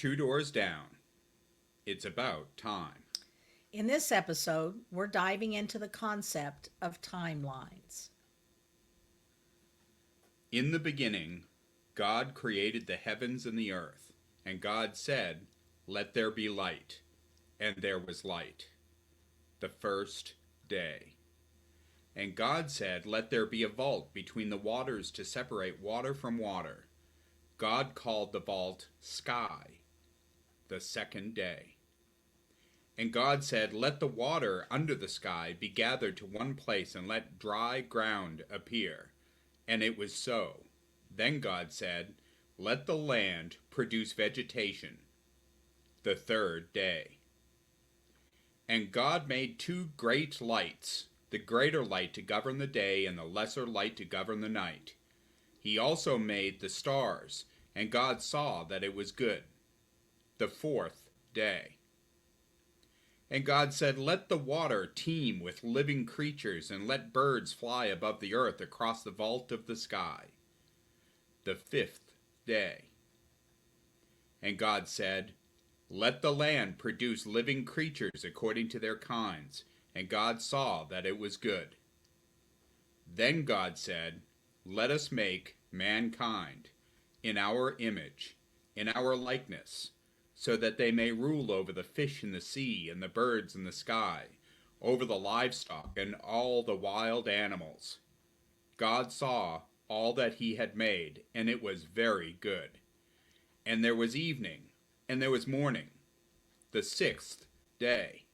Two Doors Down. It's about time. In this episode, we're diving into the concept of timelines. In the beginning, God created the heavens and the earth, and God said, "Let there be light." And there was light. The first day. And God said, "Let there be a vault between the waters to separate water from water." God called the vault sky. The second day. And God said, "Let the water under the sky be gathered to one place, and let dry ground appear." And it was so. Then God said, "Let the land produce vegetation." The third day. And God made two great lights, the greater light to govern the day, and the lesser light to govern the night. He also made the stars, and God saw that it was good. The fourth day. And God said, "Let the water teem with living creatures, and let birds fly above the earth across the vault of the sky." The fifth day. And God said, "Let the land produce living creatures according to their kinds." And God saw that it was good. Then God said, "Let us make mankind in our image, in our likeness, so that they may rule over the fish in the sea and the birds in the sky, over the livestock and all the wild animals." God saw all that he had made, and it was very good. And there was evening, and there was morning, the sixth day.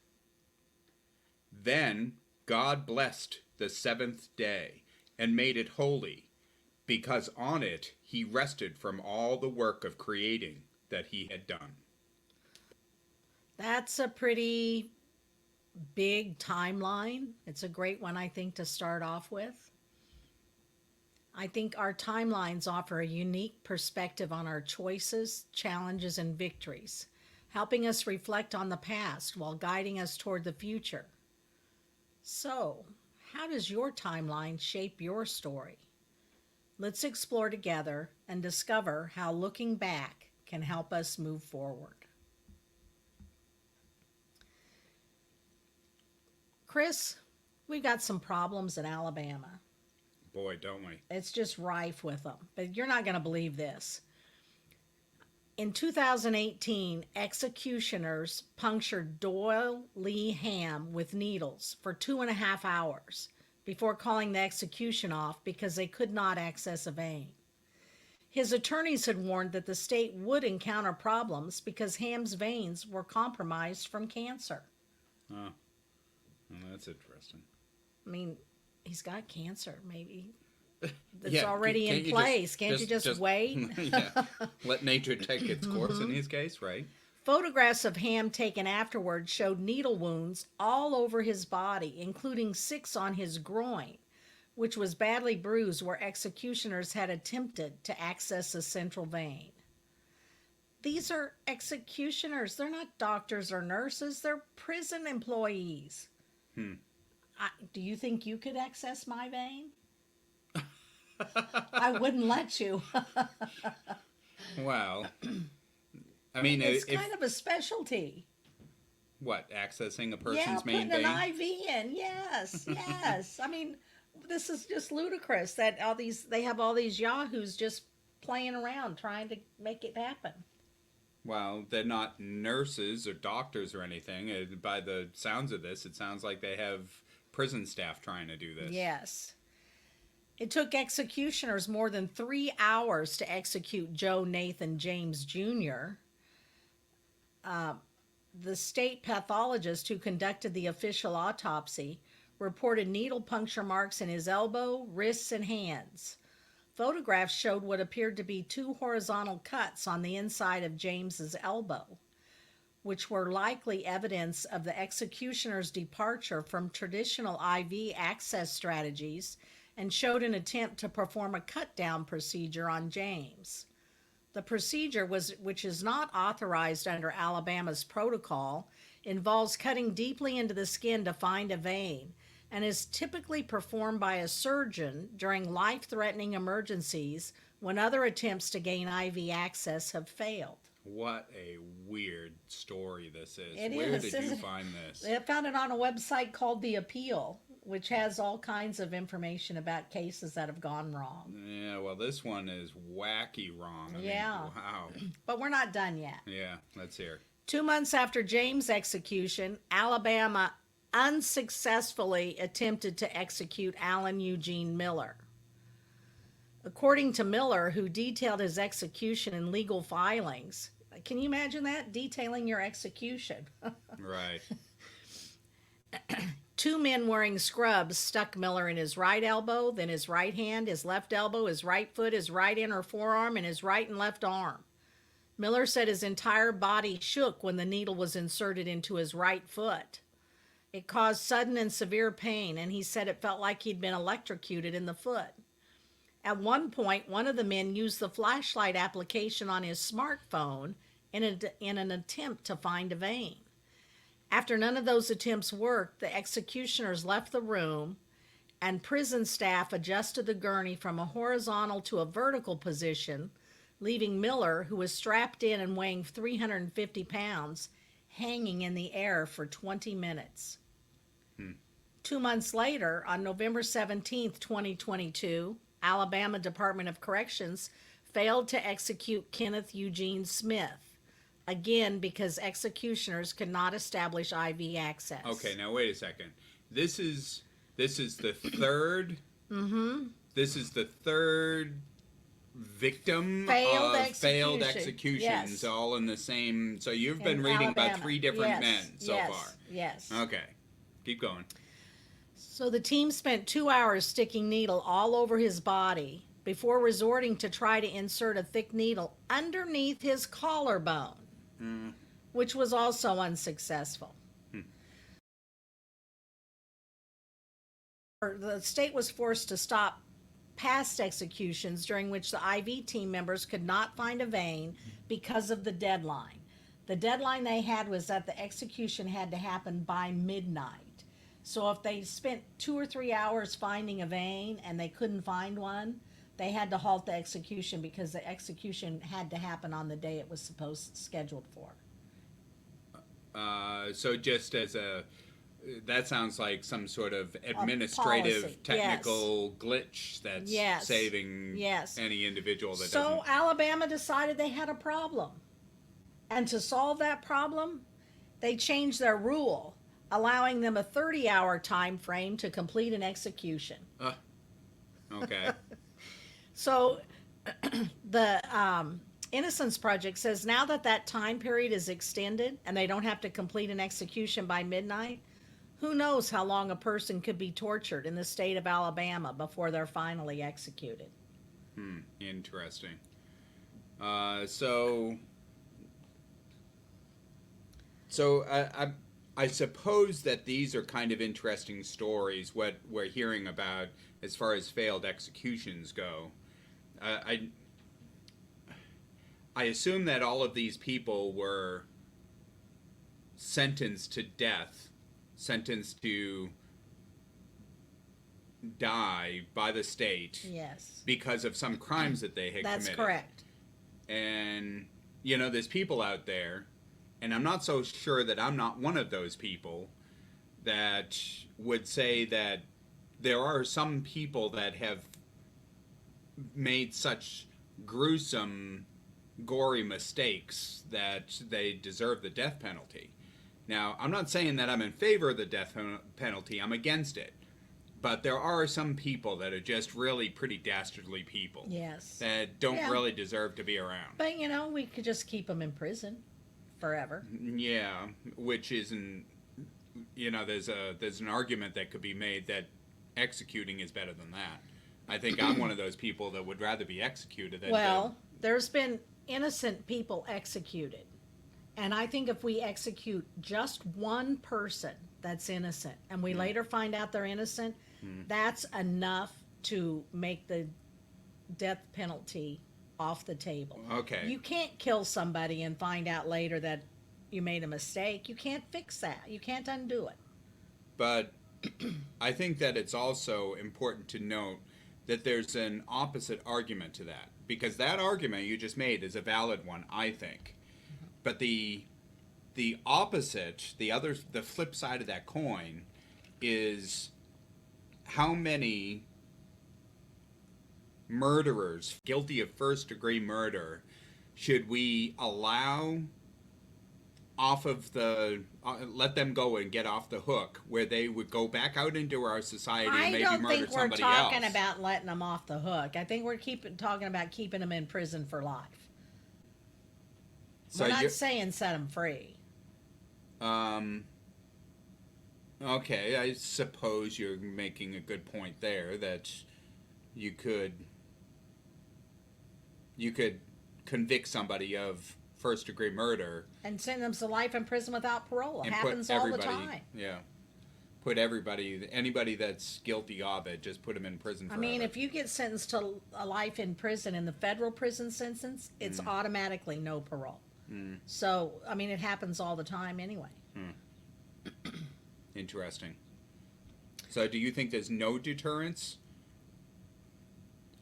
Then God blessed the seventh day, and made it holy, because on it he rested from all the work of creating that he had done. That's a pretty big timeline. It's a great one, I think, to start off with. I think our timelines offer a unique perspective on our choices, challenges, and victories, helping us reflect on the past while guiding us toward the future. So, how does your timeline shape your story? Let's explore together and discover how looking back can help us move forward. Chris, we've got some problems in Alabama. Boy, don't we. It's just rife with them. But you're not going to believe this. In 2018, executioners punctured Doyle Lee Ham with needles for 2.5 hours before calling the execution off because they could not access a vein. His attorneys had warned that the state would encounter problems because Ham's veins were compromised from cancer. Oh, well, that's interesting. I mean, he's got cancer, maybe. That's Yeah, already can't in you place. Can't you just wait? Yeah, let nature take its course in his case, right? Photographs of Ham taken afterward showed needle wounds all over his body, including 6 on his groin, which was badly bruised where executioners had attempted to access a central vein. These are executioners. They're not doctors or nurses. They're prison employees. Hmm. Do you think you could access my vein? I wouldn't let you. Well, I mean, It's if kind of a specialty. what, accessing a Yeah, person's main putting an vein? IV in. Yes, yes. I mean, this is just ludicrous that they have all these yahoos just playing around trying to make it happen. Well, they're not nurses or doctors or anything. By the sounds of this, it sounds like they have prison staff trying to do this. Yes. It took executioners more than 3 hours to execute Joe Nathan James Jr. The state pathologist who conducted the official autopsy reported needle puncture marks in his elbow, wrists, and hands. Photographs showed what appeared to be 2 horizontal cuts on the inside of James's elbow, which were likely evidence of the executioner's departure from traditional IV access strategies and showed an attempt to perform a cut-down procedure on James. The procedure, which is not authorized under Alabama's protocol, involves cutting deeply into the skin to find a vein and is typically performed by a surgeon during life-threatening emergencies when other attempts to gain IV access have failed. What a weird story this is. It Where is, did you isn't it? find this? I found it on a website called The Appeal, which has all kinds of information about cases that have gone wrong. Yeah, well, this one is wacky wrong. I mean, Yeah. wow. But we're not done yet. Yeah, let's hear. 2 months after James' execution, Alabama unsuccessfully attempted to execute Allen Eugene Miller. According to Miller, who detailed his execution in legal filings, can you imagine that? Detailing your execution. Right. 2 men wearing scrubs stuck Miller in his right elbow, then his right hand, his left elbow, his right foot, his right inner forearm, and his right and left arm. Miller said his entire body shook when the needle was inserted into his right foot. It caused sudden and severe pain, and he said it felt like he'd been electrocuted in the foot. At one point, one of the men used the flashlight application on his smartphone in an attempt to find a vein. After none of those attempts worked, the executioners left the room, and prison staff adjusted the gurney from a horizontal to a vertical position, leaving Miller, who was strapped in and weighing 350 pounds, hanging in the air for 20 minutes. 2 months later, on November 17th, 2022, Alabama Department of Corrections failed to execute Kenneth Eugene Smith, again because executioners could not establish IV access. Okay, now wait a second. This is the third. This is the third victim Failed of failed execution. executions, Yes. all in the same. So you've been In reading about Alabama. 3 different Yes, men so yes, far. Yes. Okay, keep going. So the team spent 2 hours sticking needle all over his body before resorting to try to insert a thick needle underneath his collarbone, which was also unsuccessful. The state was forced to stop past executions during which the IV team members could not find a vein because of the deadline. The deadline they had was that the execution had to happen by midnight. So if they spent 2 or 3 hours finding a vein and they couldn't find one, they had to halt the execution because the execution had to happen on the day it was scheduled for. So just as that sounds like some sort of administrative, policy. technical glitch that's Yes. saving Yes. any individual that So doesn't. Alabama decided they had a problem. And to solve that problem, they changed their rule, allowing them a 30-hour time frame to complete an execution. Okay. So the Innocence Project says now that time period is extended and they don't have to complete an execution by midnight, who knows how long a person could be tortured in the state of Alabama before they're finally executed. Interesting. I suppose that these are kind of interesting stories, what we're hearing about as far as failed executions go. I assume that all of these people were sentenced to death, sentenced to die by the state Yes. because of some crimes that they had That's committed. correct. And, there's people out there, and I'm not so sure that I'm not one of those people that would say that there are some people that have made such gruesome, gory mistakes that they deserve the death penalty. Now, I'm not saying that I'm in favor of the death penalty. I'm against it. But there are some people that are just really pretty dastardly people. Yes. That don't Yeah. really deserve to be around. But, we could just keep them in prison forever. Yeah, which isn't, there's an argument that could be made that executing is better than that. I think I'm one of those people that would rather be executed than Well, there's been innocent people executed. And I think if we execute just one person that's innocent and we later find out they're innocent, that's enough to make the death penalty off the table. Okay. You can't kill somebody and find out later that you made a mistake. You can't fix that. You can't undo it. But I think that it's also important to note that there's an opposite argument to that. Because that argument you just made is a valid one, I think. But the opposite, the flip side of that coin is how many murderers guilty of first degree murder should we allow off of the let them go and get off the hook, where they would go back out into our society and I maybe don't murder think we're somebody talking else. about letting them off the hook. I think we're talking about keeping them in prison for life. So We're you're not saying set them free. um okay, I suppose you're making a good point there, that you could you could convict somebody of first degree murder And send them to life in prison without parole. It and happens put all the everybody, time. yeah, put anybody that's guilty of it, just put them in prison I forever. mean, if you get sentenced to a life in prison in the federal prison sentence, it's automatically no parole. So, I mean, it happens all the time anyway. Interesting. So do you think there's no deterrence?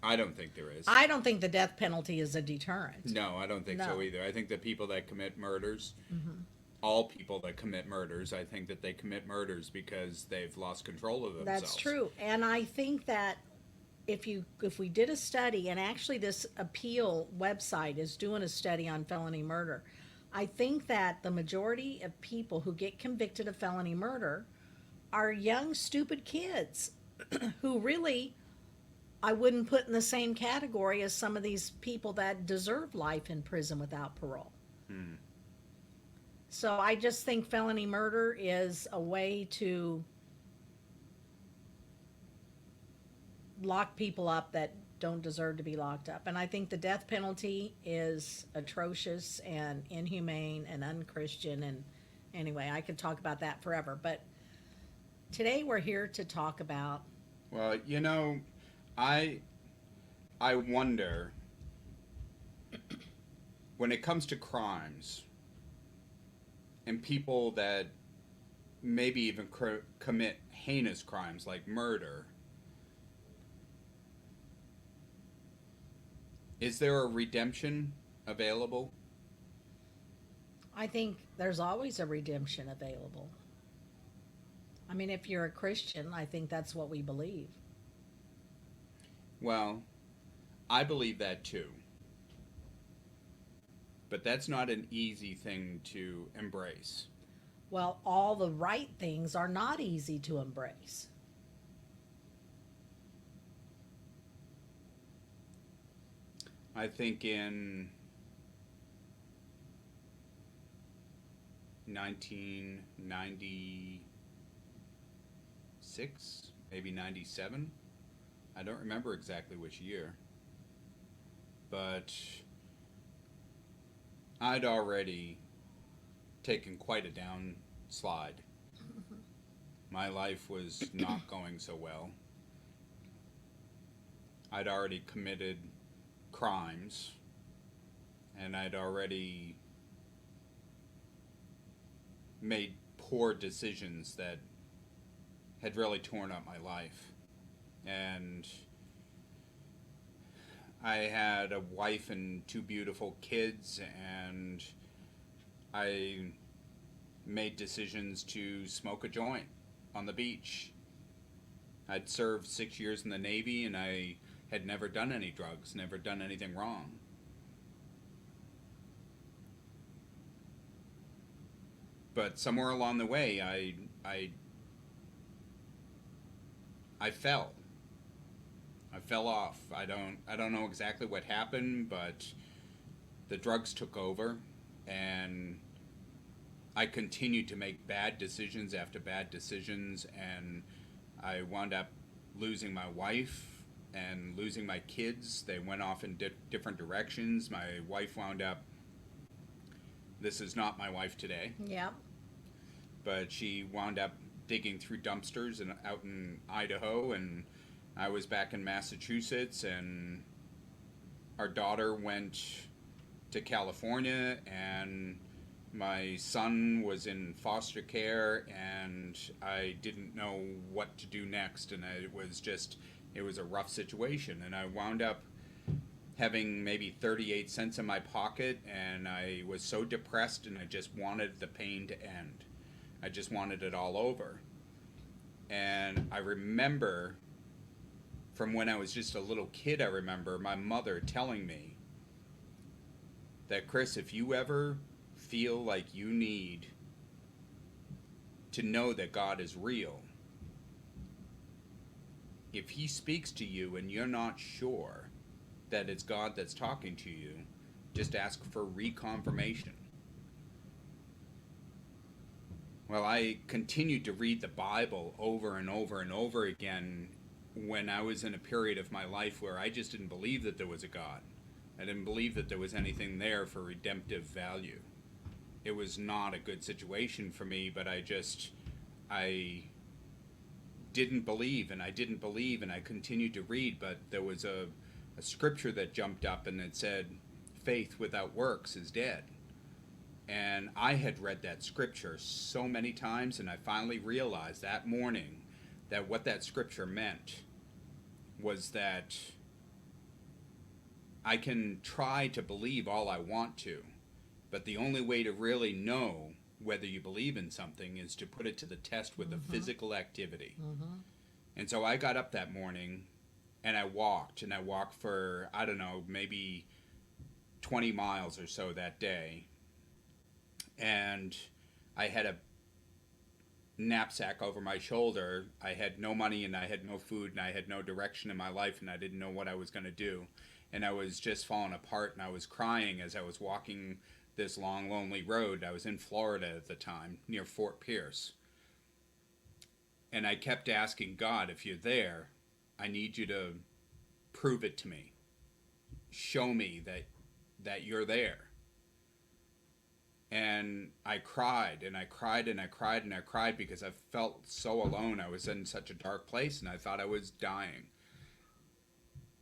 I don't think there is. I don't think the death penalty is a deterrent. No, I don't think so No. either. I think the people that commit murders, all people that commit murders, I think that they commit murders because they've lost control of themselves. That's true. And I think that if we did a study, and actually this appeal website is doing a study on felony murder, I think that the majority of people who get convicted of felony murder are young, stupid kids who really I wouldn't put in the same category as some of these people that deserve life in prison without parole. So I just think felony murder is a way to lock people up that don't deserve to be locked up. And I think the death penalty is atrocious and inhumane and unchristian. And anyway, I could talk about that forever. But today we're here to talk about. Well, I wonder, when it comes to crimes and people that maybe even commit heinous crimes like murder, is there a redemption available? I think there's always a redemption available. I mean, if you're a Christian, I think that's what we believe. Well, I believe that too. But that's not an easy thing to embrace. Well, all the right things are not easy to embrace. I think in 1996, maybe 97. I don't remember exactly which year. But I'd already taken quite a downslide. My life was not going so well. I'd already committed crimes, and I'd already made poor decisions that had really torn up my life. And I had a wife and two beautiful kids, and I made decisions to smoke a joint on the beach. I'd served 6 years in the Navy, and I had never done any drugs, never done anything wrong. But somewhere along the way, I fell. I fell off. I don't know exactly what happened, but the drugs took over, and I continued to make bad decisions after bad decisions, and I wound up losing my wife and losing my kids. They went off in different directions. My wife wound up, this is not my wife today, Yeah. but she wound up digging through dumpsters out in Idaho, and I was back in Massachusetts, and our daughter went to California, and my son was in foster care, and I didn't know what to do next, and it was a rough situation, and I wound up having maybe 38 cents in my pocket, and I was so depressed and I just wanted the pain to end. I just wanted it all over. And I remember from when I was just a little kid, I remember my mother telling me that, Chris, if you ever feel like you need to know that God is real, if he speaks to you and you're not sure that it's God that's talking to you, just ask for reconfirmation. Well, I continued to read the Bible over and over and over again when I was in a period of my life where I just didn't believe that there was a God. I didn't believe that there was anything there for redemptive value. It was not a good situation for me, but I didn't believe, and I didn't believe, and I continued to read, but there was a scripture that jumped up and it said, faith without works is dead. And I had read that scripture so many times, and I finally realized that morning that what that scripture meant was that I can try to believe all I want to, but the only way to really know whether you believe in something is to put it to the test with a physical activity. And so I got up that morning and I walked for, I don't know, maybe 20 miles or so that day. And I had a knapsack over my shoulder. I had no money and I had no food and I had no direction in my life and I didn't know what I was going to do. And I was just falling apart and I was crying as I was walking this long, lonely road. I was in Florida at the time, near Fort Pierce. And I kept asking God, if you're there, I need you to prove it to me. Show me that you're there. And I cried and I cried and I cried and I cried because I felt so alone. I was in such a dark place and I thought I was dying.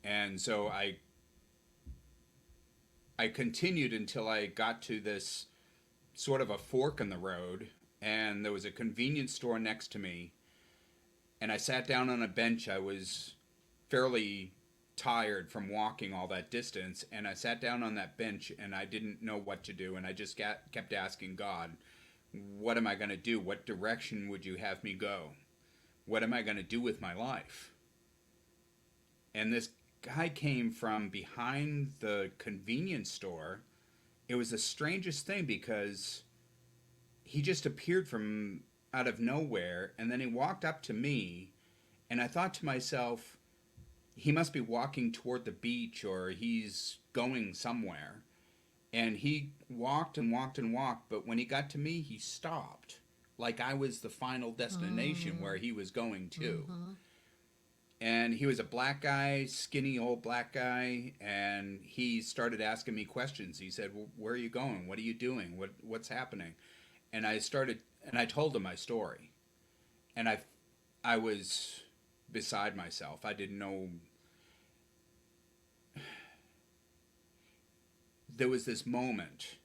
And so I continued until I got to this sort of a fork in the road, and there was a convenience store next to me. And I sat down on a bench. I was fairly tired from walking all that distance, and I sat down on that bench and I didn't know what to do, and I just kept asking God, what am I going to do? What direction would you have me go? What am I going to do with my life? And this guy came from behind the convenience store. It was the strangest thing because he just appeared from out of nowhere, and then he walked up to me, and I thought to myself, he must be walking toward the beach or he's going somewhere. And he walked and walked and walked, but when he got to me, he stopped. Like I was the final destination where he was going to. And he was a black guy, skinny old black guy, and he started asking me questions. He said, well, where are you going? What are you doing? What's happening? And I told him my story. And I was beside myself. I didn't know. There was this moment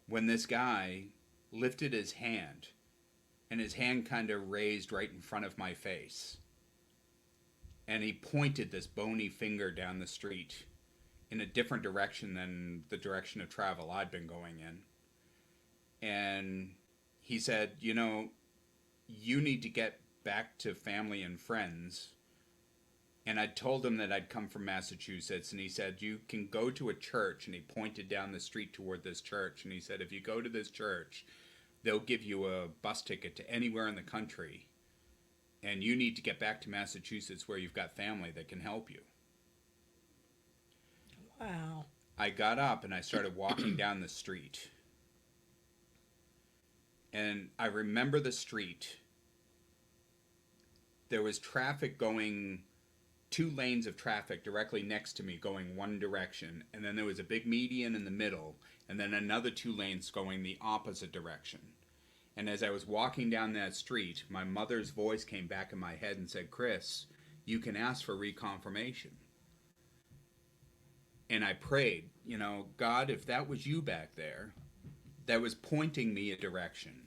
when this guy lifted his hand, and his hand kind of raised right in front of my face. And he pointed this bony finger down the street in a different direction than the direction of travel I'd been going in. And he said, you know, you need to get back to family and friends. And I told him that I'd come from Massachusetts, and he said, you can go to a church, and he pointed down the street toward this church, and he said, if you go to this church, they'll give you a bus ticket to anywhere in the country, and you need to get back to Massachusetts where you've got family that can help you. Wow. I got up and I started walking down the street. And I remember the street. There was traffic going, 2 lanes of traffic directly next to me going one direction. And then there was a big median in the middle. And then another 2 lanes going the opposite direction. And as I was walking down that street, my mother's voice came back in my head and said, Chris, you can ask for reconfirmation. And I prayed, you know, God, if that was you back there, that was pointing me a direction,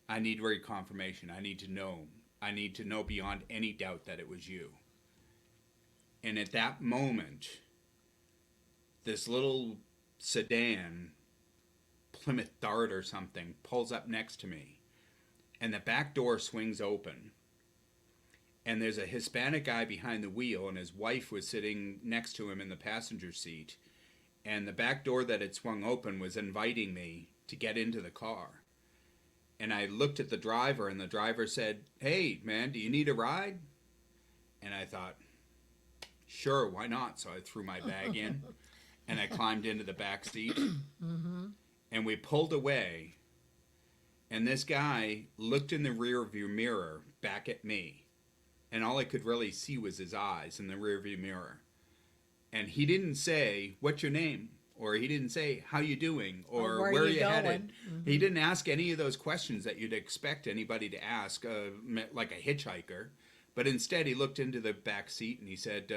I need reconfirmation. I need to know. I need to know beyond any doubt that it was you. And at that moment, this little sedan, Plymouth Dart or something, pulls up next to me. And the back door swings open. And there's a Hispanic guy behind the wheel, and his wife was sitting next to him in the passenger seat. And the back door that had swung open was inviting me to get into the car. And I looked at the driver, and the driver said, "Hey, man, do you need a ride?" And I thought, sure, why not? So I threw my bag in, and I climbed into the back seat. Mm-hmm. And we pulled away, and this guy looked in the rearview mirror back at me. And all I could really see was his eyes in the rearview mirror. And he didn't say, "What's your name?" Or he didn't say, "How you doing?" Or where are you headed? Mm-hmm. He didn't ask any of those questions that you'd expect anybody to ask, like a hitchhiker. But instead, he looked into the back seat and he said,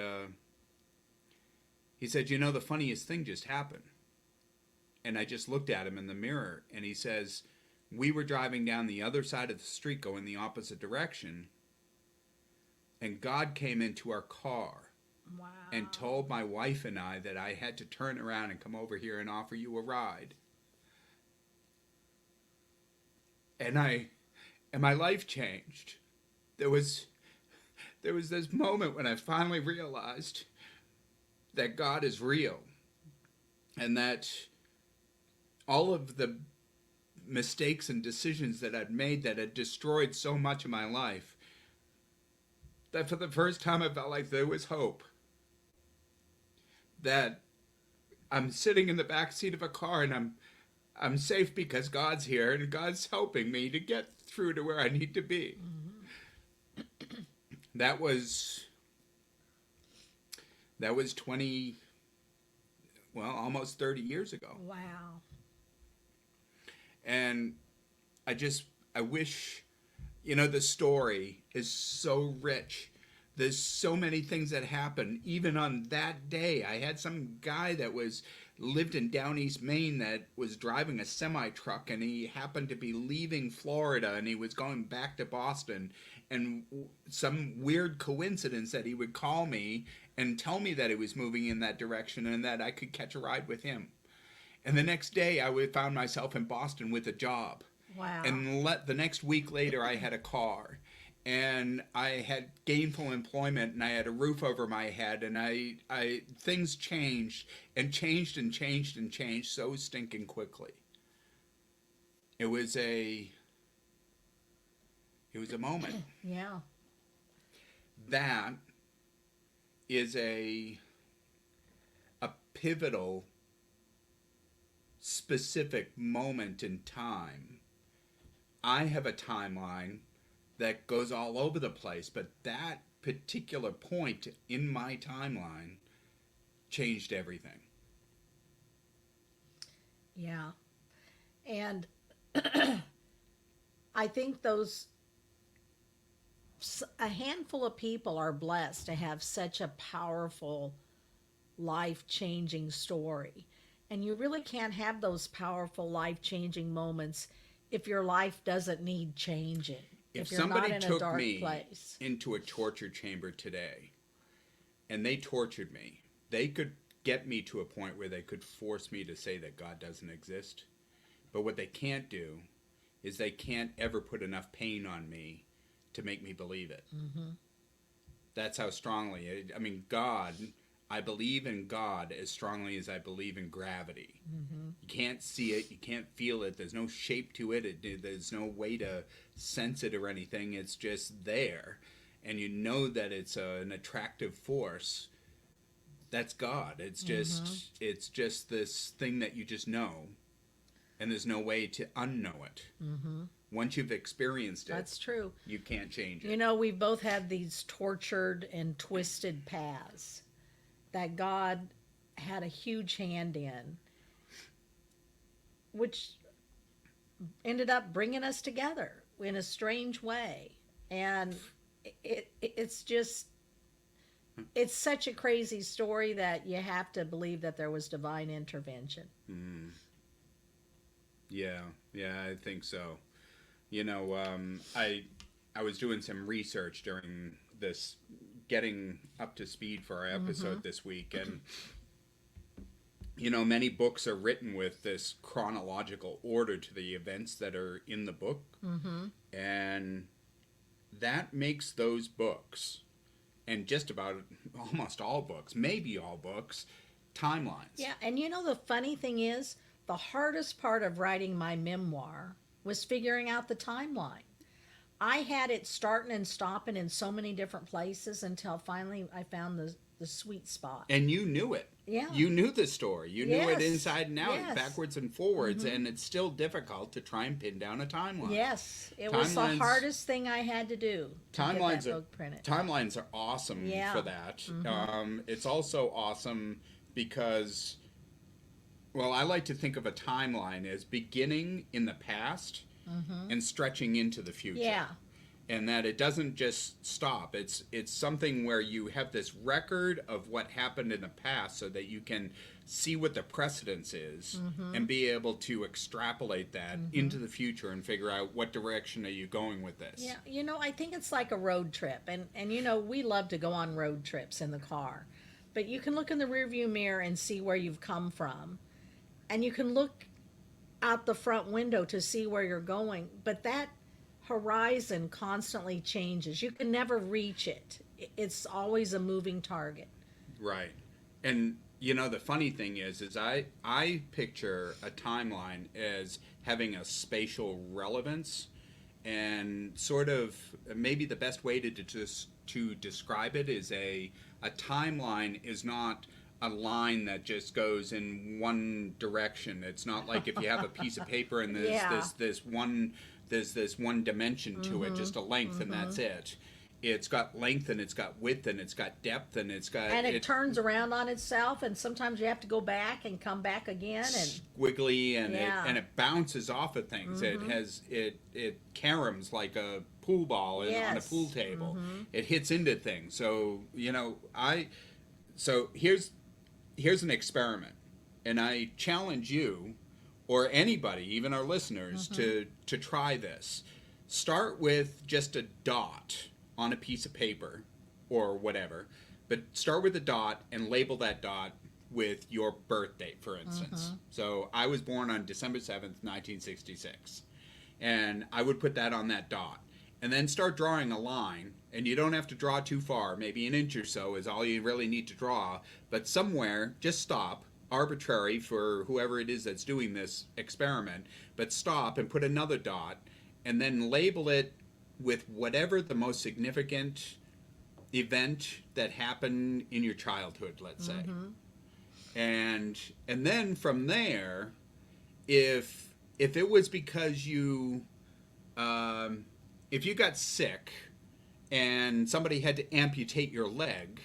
"You know, the funniest thing just happened." And I just looked at him in the mirror, and he says, "We were driving down the other side of the street going the opposite direction, and God came into our car." Wow. And told my wife and I that I had to turn around and come over here and offer you a ride. And my life changed. There was this moment when I finally realized that God is real, and that all of the mistakes and decisions that I'd made that had destroyed so much of my life, that for the first time I felt like there was hope. That I'm sitting in the back seat of a car, and I'm safe because God's here, and God's helping me to get through to where I need to be. Mm-hmm. That was 20, almost 30 years ago. Wow. And I wish, the story is so rich. There's so many things that happen. Even on that day, I had some guy that lived in Down East Maine that was driving a semi-truck, and he happened to be leaving Florida, and he was going back to Boston. And some weird coincidence that he would call me and tell me that he was moving in that direction and that I could catch a ride with him. And the next day, I found myself in Boston with a job. Wow. And the next week later, I had a car. And I had gainful employment, and I had a roof over my head, and things changed and changed and changed and changed so stinking quickly. It was a moment. Yeah. That is a pivotal, specific moment in time. I have a timeline that goes all over the place, but that particular point in my timeline changed everything. Yeah. And I think a handful of people are blessed to have such a powerful, life-changing story. And you really can't have those powerful, life-changing moments if your life doesn't need changing. If you're somebody not in took a dark me place. into a torture chamber today and they tortured me, they could get me to a point where they could force me to say that God doesn't exist. But what they can't do is they can't ever put enough pain on me to make me believe it. Mm-hmm. That's how strongly, God, I believe in God as strongly as I believe in gravity. Mm-hmm. You can't see it. You can't feel it. There's no shape to it. There's no way to sense it or anything. It's just there. And you know that it's an attractive force. That's God. It's just this thing that you just know. And there's no way to unknow it. Mm-hmm. Once you've experienced it, that's true. You can't change it. We've both had these tortured and twisted paths that God had a huge hand in, which ended up bringing us together in a strange way. And it's such a crazy story that you have to believe that there was divine intervention. Mm. Yeah, I think so. I was doing some research during this getting up to speed for our episode this week, and you know, many books are written with this chronological order to the events that are in the book, and that makes those books, and just about almost all books, maybe all books, timelines. Yeah, and you know the funny thing is, the hardest part of writing my memoir was figuring out the timeline. I had it starting and stopping in so many different places until finally I found the sweet spot. And you knew it. Yeah. You knew the story. You knew it inside and out, Yes. backwards and forwards, and it's still difficult to try and pin down a timeline. Yes, it was the hardest thing I had to do to get that book printed. Timelines are awesome for that. It's also awesome because, well, I like to think of a timeline as beginning in the past and stretching into the future. Yeah. And that it doesn't just stop. It's something where you have this record of what happened in the past so that you can see what the precedence is and be able to extrapolate that into the future and figure out what direction are you going with this. Yeah, you know, I think it's like a road trip. And you know, we love to go on road trips in the car. But you can look in the rearview mirror and see where you've come from. And you can look out the front window to see where you're going. But that horizon constantly changes. You can never reach it. It's always a moving target. Right. And you know, the funny thing is I picture a timeline as having a spatial relevance, and sort of maybe the best way to describe it is a timeline is not a line that just goes in one direction. It's not like if you have a piece of paper and there's this one dimension to it, just a length, and that's it. It's got length, and it's got width, and it's got depth, and it's got... And it turns around on itself, and sometimes you have to go back and come back again. And squiggly, and it bounces off of things. It caroms like a pool ball on a pool table. It hits into things. So, you know, here's an experiment, and I challenge you, or anybody, even our listeners, to try this. Start with just a dot on a piece of paper or whatever, but start with a dot and label that dot with your birth date, for instance. So I was born on December 7th, 1966, and I would put that on that dot, and then start drawing a line. And you don't have to draw too far, maybe an inch or so is all you really need to draw, but somewhere just stop, arbitrary for whoever it is that's doing this experiment, but stop and put another dot, and then label it with whatever the most significant event that happened in your childhood, let's say. And then from there, if it was because if you got sick and somebody had to amputate your leg,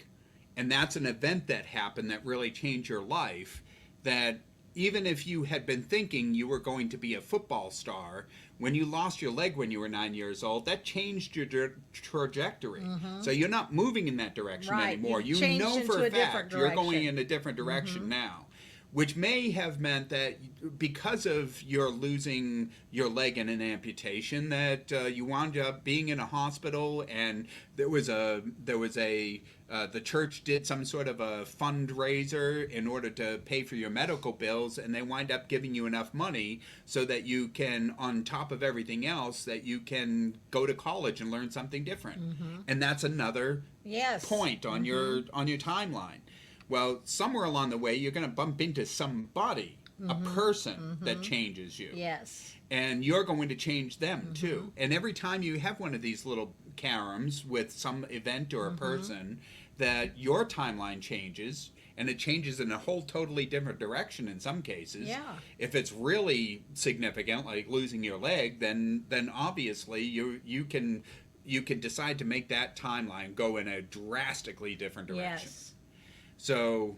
and that's an event that happened that really changed your life, that even if you had been thinking you were going to be a football star, when you lost your leg when you were 9 years old, that changed your trajectory. So you're not moving in that direction anymore. You know for a fact you're going in a different direction now. Which may have meant that because of your losing your leg in an amputation, that you wound up being in a hospital, and the church did some sort of a fundraiser in order to pay for your medical bills, and they wind up giving you enough money so that you can, on top of everything else, that you can go to college and learn something different. And that's another point on your timeline. Well, somewhere along the way, you're going to bump into somebody, a person that changes you. Yes. And you're going to change them, too. And every time you have one of these little caroms with some event or a person, that your timeline changes, and it changes in a whole totally different direction in some cases. Yeah. If it's really significant, like losing your leg, then obviously you can decide to make that timeline go in a drastically different direction. Yes. So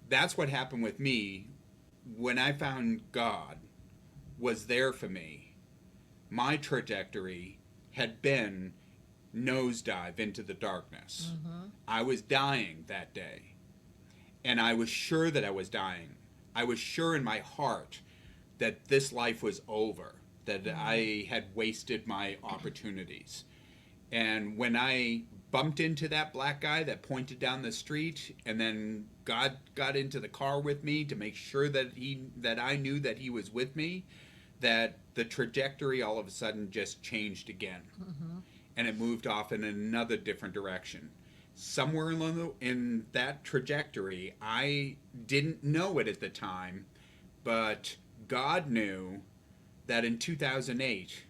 that's what happened with me when I found God was there for me. My trajectory had been nosedive into the darkness. I was dying that day, and I was sure that I was dying. I was sure in my heart that this life was over, that I had wasted my opportunities. And when I bumped into that black guy that pointed down the street, and then God got into the car with me to make sure that I knew that he was with me, that the trajectory all of a sudden just changed again. And it moved off in another different direction. Somewhere in that trajectory, I didn't know it at the time, but God knew that in 2008,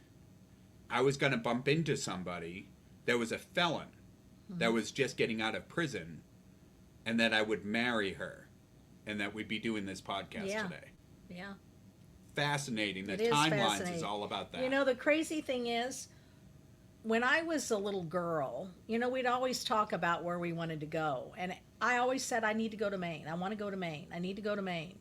I was going to bump into somebody that was a felon, that was just getting out of prison, and that I would marry her, and that we'd be doing this podcast today. Yeah. Fascinating. The It is timelines fascinating. is all about that. You know, the crazy thing is, when I was a little girl, you know, we'd always talk about where we wanted to go. And I always said, I need to go to Maine. I want to go to Maine. I need to go to Maine.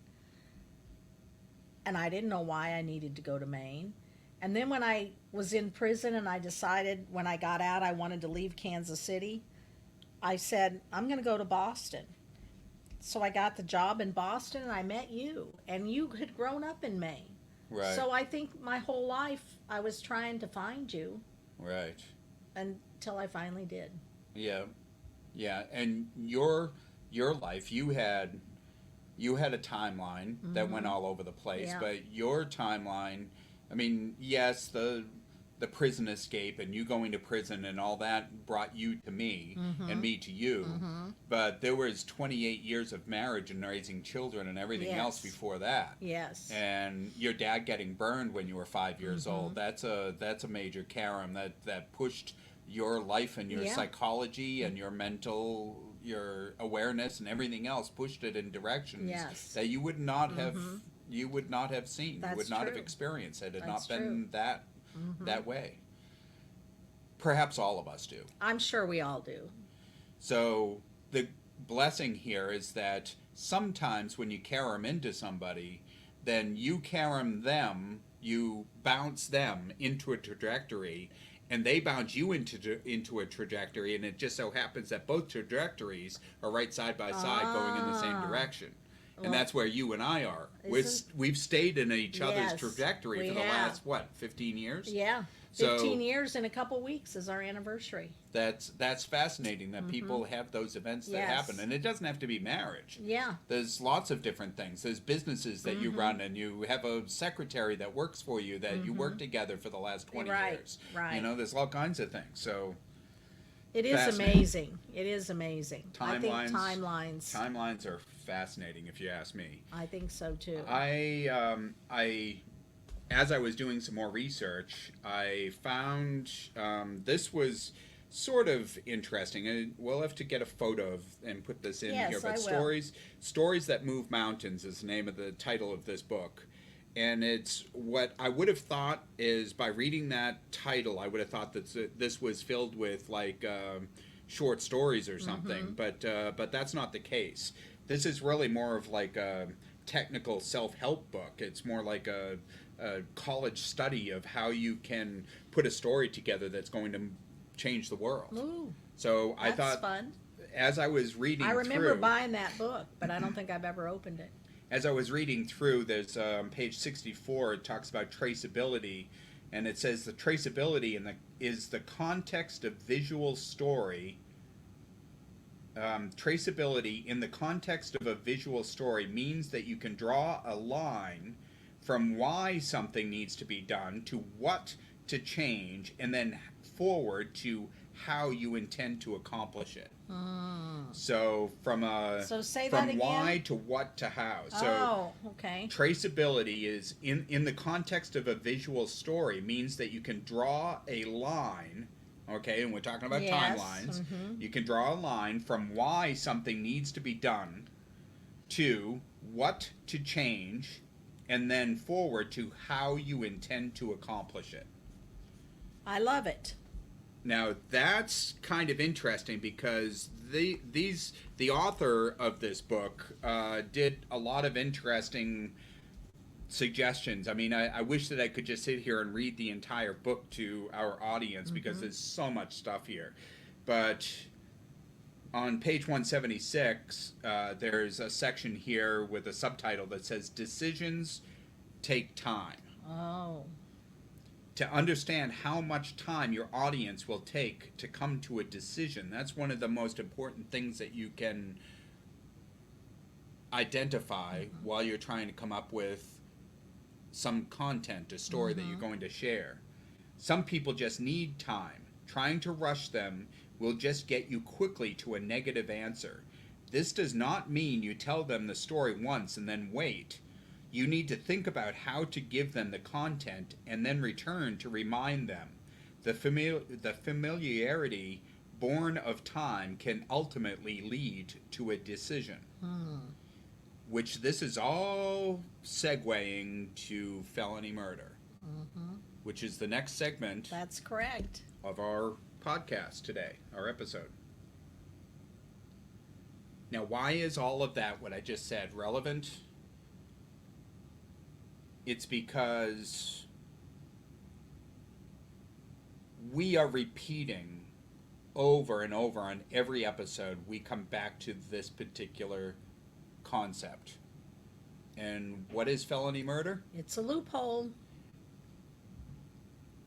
And I didn't know why I needed to go to Maine. And then when I was in prison and I decided when I got out I wanted to leave Kansas City, I said, I'm going to go to Boston. So I got the job in Boston and I met you. And you had grown up in Maine. Right. So I think my whole life I was trying to find you. Right. Until I finally did. Yeah. Yeah. And your life, you had a timeline that went all over the place, but your timeline, I mean, yes, the prison escape and you going to prison and all that brought you to me and me to you, but there was 28 years of marriage and raising children and everything else before that. Yes. And your dad getting burned when you were 5 years old, that's a major carom that pushed your life and your psychology and your mental, your awareness and everything else, pushed it in directions that you would not have seen, you would not have experienced had it not been that way. Perhaps all of us do. I'm sure we all do. So the blessing here is that sometimes when you carom into somebody, then you carom them, you bounce them into a trajectory, and they bounce you into a trajectory, and it just so happens that both trajectories are right side by side going in the same direction. And that's where you and I are. We've stayed in each other's trajectory for the last, 15 years? Yeah. 15 years in a couple weeks is our anniversary. That's fascinating that people have those events that happen. And it doesn't have to be marriage. Yeah. There's lots of different things. There's businesses that you run, and you have a secretary that works for you that you work together for the last 20 years. Right. You know, there's all kinds of things. So it is amazing. It is amazing. I think timelines. Timelines are fascinating, if you ask me. I think so too. As I was doing some more research, I found this was sort of interesting. And we'll have to get a photo and put this in here. But Stories That Move Mountains is the name of the title of this book. And it's what I would have thought is, by reading that title, I would have thought that this was filled with like short stories or something. But that's not the case. This is really more of like a technical self-help book. It's more like a college study of how you can put a story together that's going to change the world. Ooh, so I thought, fun. As I was reading I remember buying that book, but I don't think I've ever opened it. As I was reading through, there's page 64, it talks about traceability, and it says the traceability is the context of visual story. Traceability in the context of a visual story means that you can draw a line from why something needs to be done to what to change, and then forward to how you intend to accomplish it. So from why to what to how. So traceability is in the context of a visual story means that you can draw a line. Okay, and we're talking about timelines. You can draw a line from why something needs to be done to what to change, and then forward to how you intend to accomplish it. I love it. Now, that's kind of interesting because the author of this book did a lot of interesting suggestions. I mean, I wish that I could just sit here and read the entire book to our audience because there's so much stuff here. But on page 176, there's a section here with a subtitle that says, Decisions Take Time. Oh. to understand how much time your audience will take to come to a decision. That's one of the most important things that you can identify while you're trying to come up with some content, a story that you're going to share. Some people just need time. Trying to rush them will just get you quickly to a negative answer. This does not mean you tell them the story once and then wait. You need to think about how to give them the content and then return to remind them. The familiarity born of time can ultimately lead to a decision. Which this is all segueing to felony murder, which is the next segment. That's correct. Of our podcast today, our episode. Now, why is all of that, what I just said, relevant? It's because we are repeating over and over on every episode, we come back to this particular concept. And what is felony murder? It's a loophole.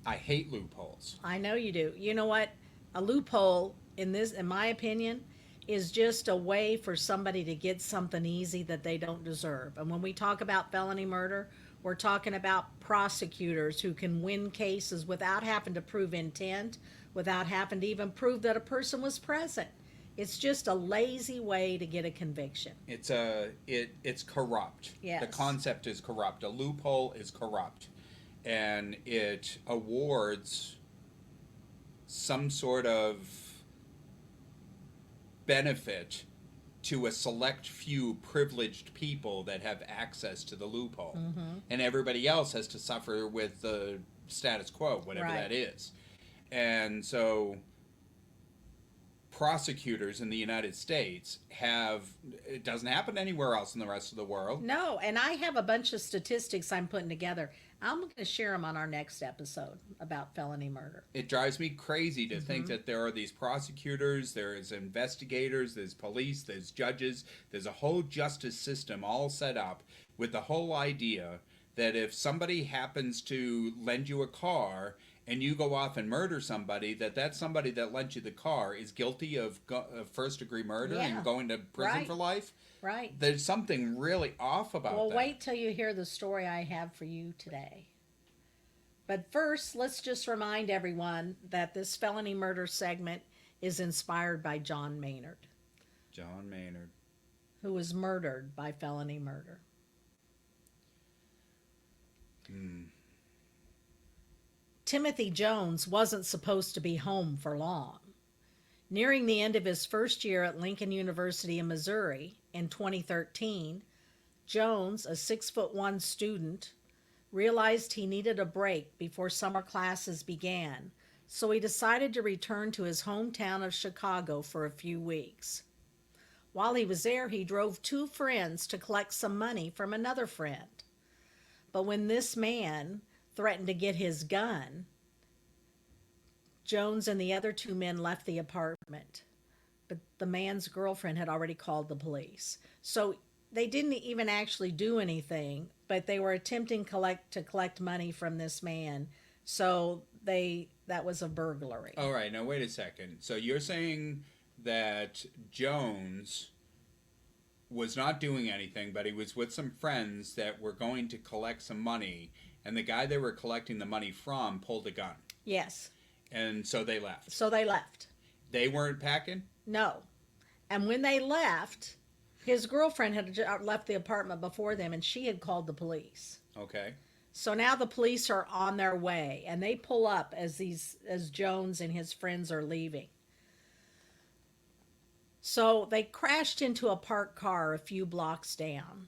I hate loopholes. I know you do. You know what? A loophole, in my opinion, is just a way for somebody to get something easy that they don't deserve. And when we talk about felony murder, we're talking about prosecutors who can win cases without having to prove intent, without having to even prove that a person was present. It's just a lazy way to get a conviction. It's corrupt. Yes. The concept is corrupt. A loophole is corrupt. And it awards some sort of benefit to a select few privileged people that have access to the loophole. And everybody else has to suffer with the status quo, whatever that is. And so prosecutors in the United States it doesn't happen anywhere else in the rest of the world. No, and I have a bunch of statistics I'm putting together. I'm going to share them on our next episode about felony murder. It drives me crazy to think that there are these prosecutors, there's investigators, there's police, there's judges, there's a whole justice system all set up with the whole idea that if somebody happens to lend you a car and you go off and murder somebody, that somebody that lent you the car is guilty of first-degree murder and going to prison for life. Right. There's something really off about that. Well, wait till you hear the story I have for you today. But first, let's just remind everyone that this felony murder segment is inspired by John Maynard. John Maynard. Who was murdered by felony murder. Timothy Jones wasn't supposed to be home for long. Nearing the end of his first year at Lincoln University in Missouri in 2013, Jones, a 6'1" student, realized he needed a break before summer classes began, so he decided to return to his hometown of Chicago for a few weeks. While he was there, he drove 2 friends to collect some money from another friend. But when this man threatened to get his gun, Jones and the other 2 men left the apartment. But the man's girlfriend had already called the police. So they didn't even actually do anything, but they were attempting to collect money from this man. So that was a burglary. All right, now wait a second. So you're saying that Jones was not doing anything, but he was with some friends that were going to collect some money, and the guy they were collecting the money from pulled a gun. Yes. And so they left. They weren't packing? No. And when they left, his girlfriend had left the apartment before them, and she had called the police. Okay. So now the police are on their way, and they pull up as Jones and his friends are leaving. So they crashed into a parked car a few blocks down.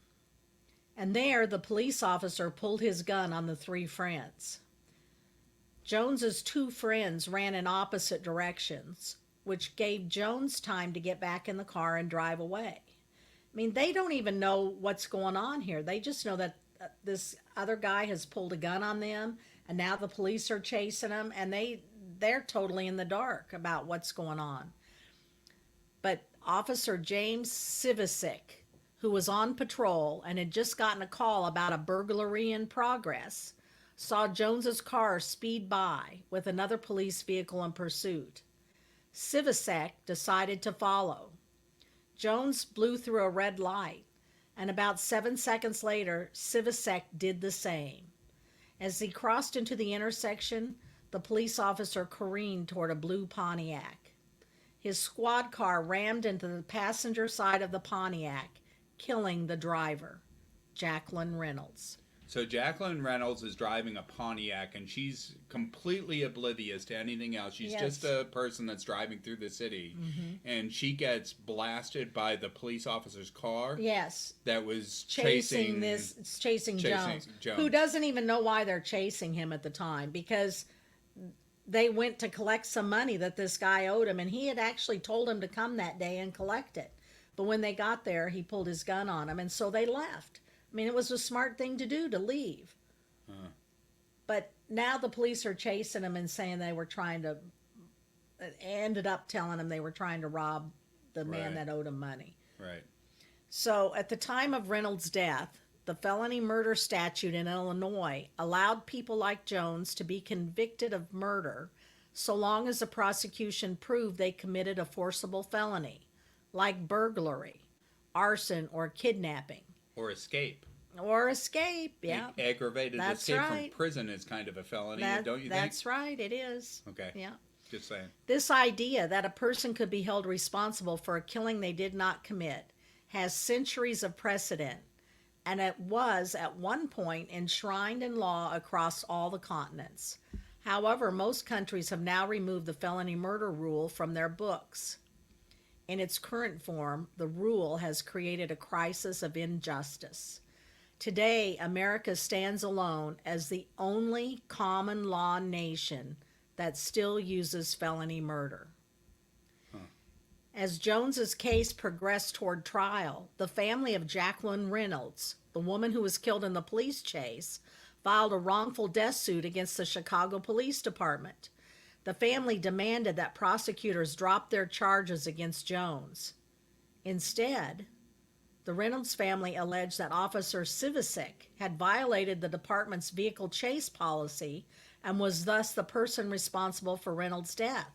And there, the police officer pulled his gun on the 3 friends. Jones's 2 friends ran in opposite directions, which gave Jones time to get back in the car and drive away. I mean, they don't even know what's going on here. They just know that this other guy has pulled a gun on them, and now the police are chasing them, and they're totally in the dark about what's going on. But Officer James Sivicic, who was on patrol and had just gotten a call about a burglary in progress, saw Jones's car speed by with another police vehicle in pursuit. Sivasek decided to follow. Jones blew through a red light, and about 7 seconds later, Sivasek did the same. As he crossed into the intersection, the police officer careened toward a blue Pontiac. His squad car rammed into the passenger side of the Pontiac, killing the driver, Jacqueline Reynolds. So Jacqueline Reynolds is driving a Pontiac, and she's completely oblivious to anything else. She's just a person that's driving through the city, and she gets blasted by the police officer's car. Yes. That was chasing Jones, who doesn't even know why they're chasing him at the time, because they went to collect some money that this guy owed him, and he had actually told him to come that day and collect it. But when they got there, he pulled his gun on him, and so they left. I mean, it was a smart thing to do, to leave. But now the police are chasing him and saying they were trying to, ended up telling him they were trying to rob the man that owed him money. Right. So at the time of Reynolds' death, the felony murder statute in Illinois allowed people like Jones to be convicted of murder so long as the prosecution proved they committed a forcible felony, like burglary, arson, or kidnapping. Or escape. Yeah. Aggravated escape from prison is kind of a felony, don't you think? That's right, it is. Okay. Yeah. Just saying. This idea that a person could be held responsible for a killing they did not commit has centuries of precedent, and it was at one point enshrined in law across all the continents. However, most countries have now removed the felony murder rule from their books. In its current form, the rule has created a crisis of injustice. Today, America stands alone as the only common law nation that still uses felony murder. As Jones's case progressed toward trial, the family of Jacqueline Reynolds, the woman who was killed in the police chase, filed a wrongful death suit against the Chicago Police Department. The family demanded that prosecutors drop their charges against Jones. Instead, the Reynolds family alleged that Officer Sivasek had violated the department's vehicle chase policy and was thus the person responsible for Reynolds' death.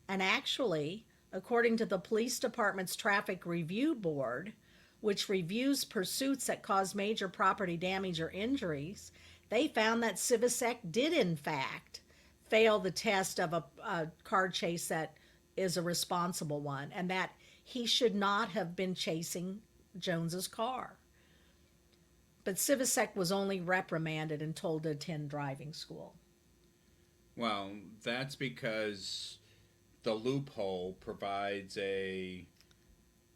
And actually, according to the police department's traffic review board, which reviews pursuits that cause major property damage or injuries, they found that Sivasek did in fact fail the test of a car chase that is a responsible one, and that he should not have been chasing Jones's car. But Sivasek was only reprimanded and told to attend driving school. Well, that's because the loophole provides an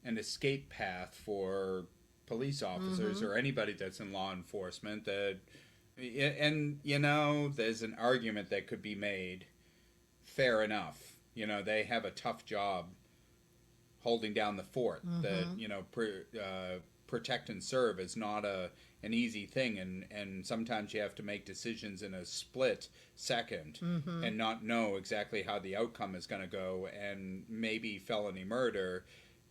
escape path for police officers or anybody that's in law enforcement that. And, there's an argument that could be made. Fair enough. They have a tough job holding down the fort. That, protect and serve is not an easy thing. And sometimes you have to make decisions in a split second and not know exactly how the outcome is going to go. And maybe felony murder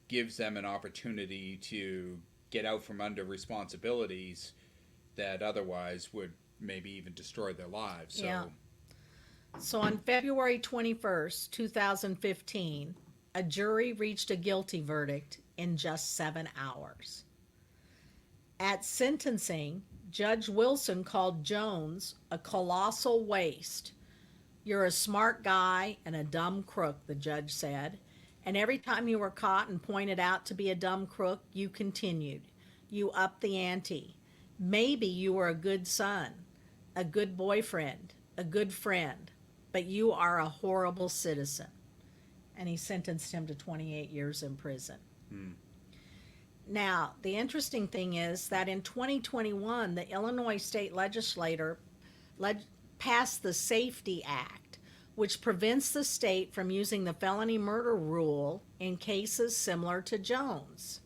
gives them an opportunity to get out from under responsibilities that otherwise would maybe even destroy their lives. So on February 21st, 2015, a jury reached a guilty verdict in just 7 hours. At sentencing, Judge Wilson called Jones a colossal waste. "You're a smart guy and a dumb crook," the judge said. "And every time you were caught and pointed out to be a dumb crook, you continued. You upped the ante. Maybe you were a good son, a good boyfriend, a good friend, but you are a horrible citizen." And he sentenced him to 28 years in prison. Now, the interesting thing is that in 2021, the Illinois state legislature passed the Safety Act, which prevents the state from using the felony murder rule in cases similar to Jones.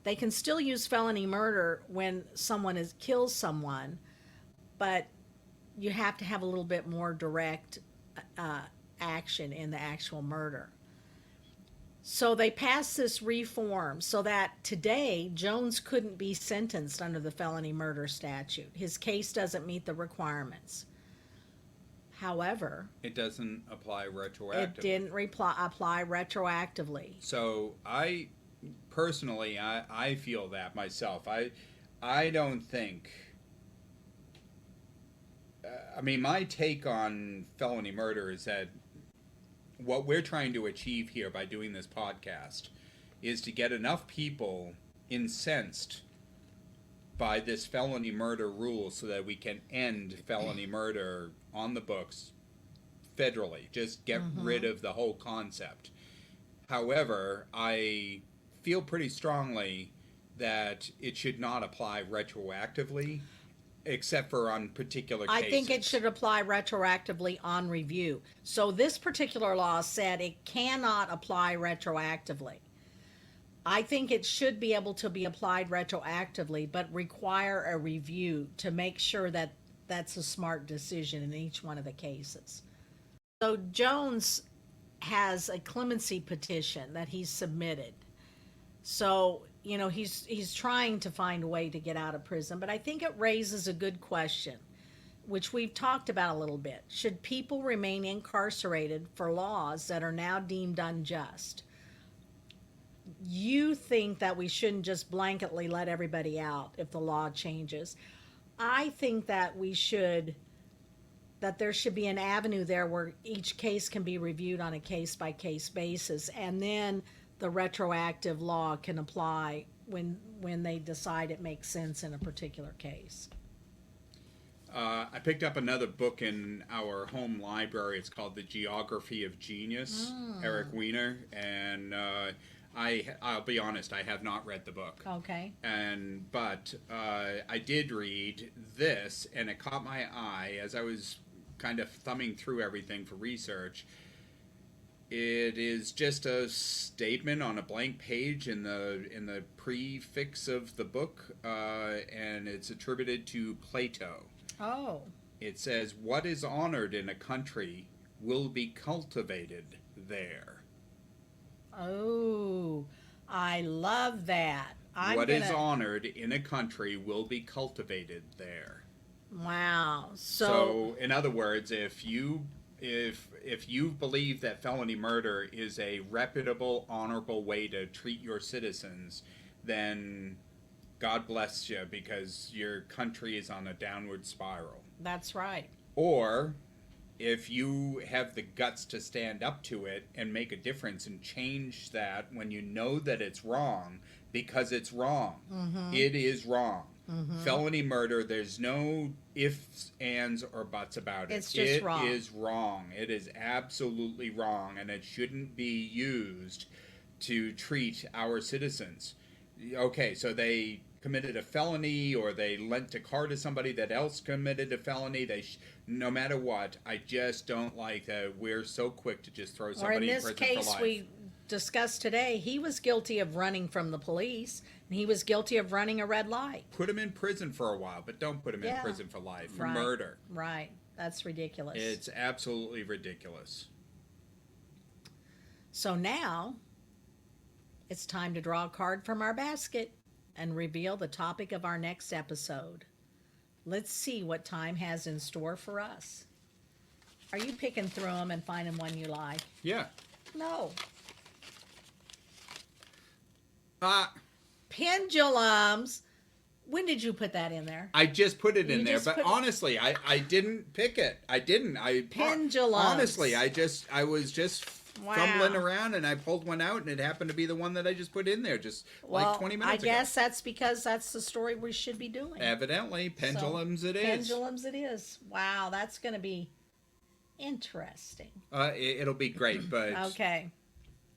They can still use felony murder when someone kills someone, but you have to have a little bit more direct action in the actual murder. So they passed this reform so that today Jones couldn't be sentenced under the felony murder statute. His case doesn't meet the requirements. However, It doesn't apply retroactively. it didn't apply retroactively. So I personally, I feel that myself. I don't think. I mean, my take on felony murder is that what we're trying to achieve here by doing this podcast is to get enough people incensed by this felony murder rule so that we can end felony murder on the books federally. Just get rid of the whole concept. However, I feel pretty strongly that it should not apply retroactively, except for on particular cases. I think it should apply retroactively on review. So this particular law said it cannot apply retroactively. I think it should be able to be applied retroactively, but require a review to make sure that that's a smart decision in each one of the cases. So Jones has a clemency petition that he's submitted. So, you know, he's trying to find a way to get out of prison, but I think it raises a good question, which we've talked about a little bit. Should people remain incarcerated for laws that are now deemed unjust? You think that we shouldn't just blanketly let everybody out if the law changes. I think that there should be an avenue there where each case can be reviewed on a case-by-case basis, and then the retroactive law can apply when they decide it makes sense in a particular case. I picked up another book in our home library. It's called The Geography of Genius, Eric Weiner, and I'll be honest, I have not read the book. Okay. But I did read this, and it caught my eye as I was kind of thumbing through everything for research. It is just a statement on a blank page in the prefix of the book, and it's attributed to Plato. Oh. It says, "What is honored in a country will be cultivated there." Oh, I love that. What is honored in a country will be cultivated there. Wow. So in other words, if you believe that felony murder is a reputable, honorable way to treat your citizens, then God bless you, because your country is on a downward spiral. That's right. Or if you have the guts to stand up to it and make a difference and change that when you know that it's wrong, because it's wrong. It is wrong. Felony murder, there's no ifs, ands, or buts about it. It's just wrong. It is wrong. It is absolutely wrong, and it shouldn't be used to treat our citizens. Okay, so they committed a felony, or they lent a car to somebody that else committed a felony. No matter what, I just don't like that we're so quick to just throw somebody in prison for life. Or in this case we discussed today, he was guilty of running from the police, and he was guilty of running a red light. Put him in prison for a while, but don't put him in prison for life, for murder. Right. That's ridiculous. It's absolutely ridiculous. So now it's time to draw a card from our basket and reveal the topic of our next episode. Let's see what time has in store for us. Are you picking through them and finding one you like? Yeah. No. Pendulums. When did you put that in there? I just put it in there, but honestly, I didn't pick it. I didn't. Pendulums. Honestly, I was just fumbling around, and I pulled one out, and it happened to be the one that I just put in there just like 20 minutes ago. I guess that's because that's the story we should be doing. Evidently, pendulums it is. Pendulums it is. Wow, that's going to be interesting. It'll be great, but okay.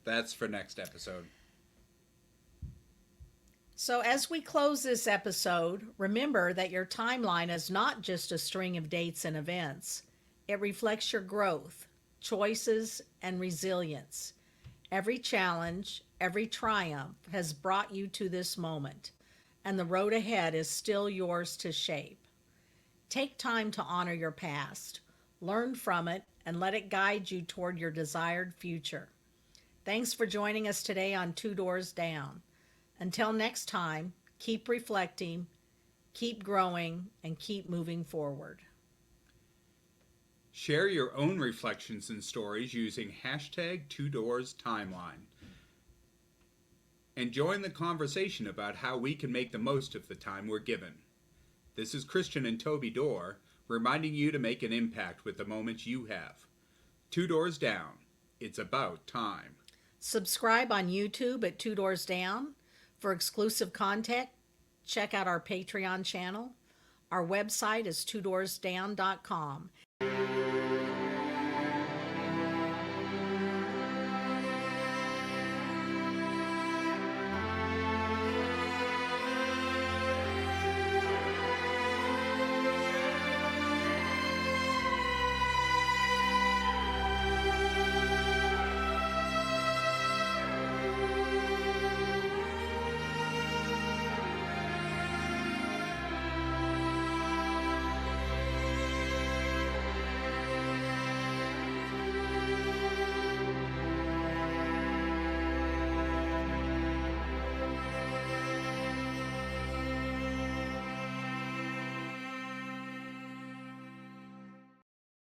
That's for next episode. So as we close this episode, remember that your timeline is not just a string of dates and events. It reflects your growth, choices, and resilience. Every challenge, every triumph has brought you to this moment, and the road ahead is still yours to shape. Take time to honor your past, learn from it, and let it guide you toward your desired future. Thanks for joining us today on Two Doors Down. Until next time, keep reflecting, keep growing, and keep moving forward. Share your own reflections and stories using hashtag #TwoDoorsTimeline. And join the conversation about how we can make the most of the time we're given. This is Christian and Toby Dorr, reminding you to make an impact with the moments you have. Two Doors Down. It's about time. Subscribe on YouTube at Two Doors Down. For exclusive content, check out our Patreon channel. Our website is twodoorsdown.com.